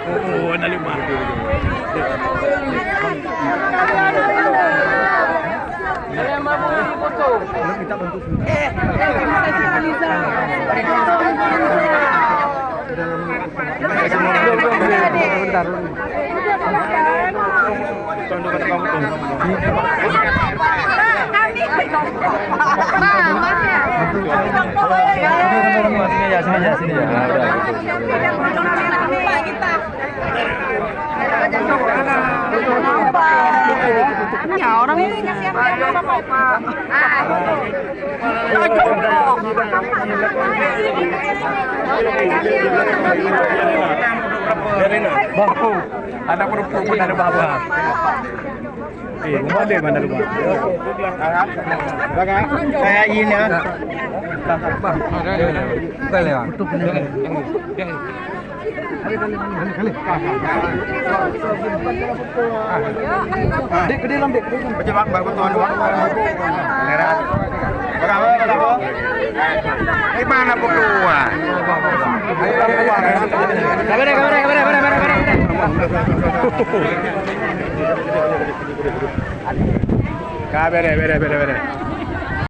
Oo, nalima. Ya orang ini Bang, ada perempuan ada bawah. Kembali mana rumah? Kayak ini ya. Kali ya. Dek, gede lam dek. Coba baru tuan dua. Merah. Berapa? Di mana berdua? Kamera. Bere.